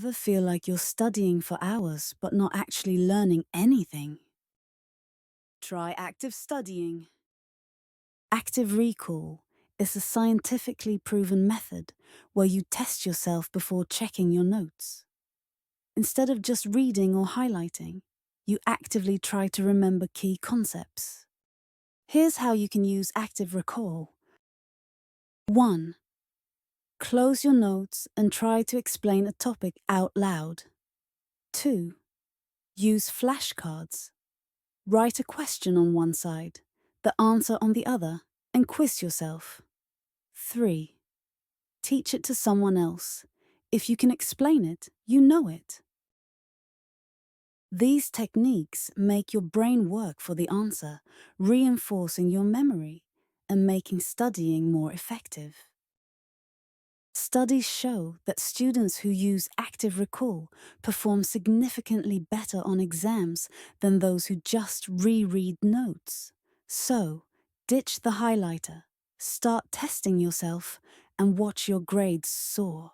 Ever feel like you're studying for hours but not actually learning anything? Try active studying. Active recall is a scientifically proven method where you test yourself before checking your notes. Instead of just reading or highlighting, you actively try to remember key concepts. Here's how you can use active recall. 1. Close your notes and try to explain a topic out loud. 2. Use flashcards. Write a question on one side, the answer on the other, and quiz yourself. 3. Teach it to someone else. If you can explain it, you know it. These techniques make your brain work for the answer, reinforcing your memory and making studying more effective. Studies show that students who use active recall perform significantly better on exams than those who just reread notes. So, ditch the highlighter, start testing yourself, and watch your grades soar.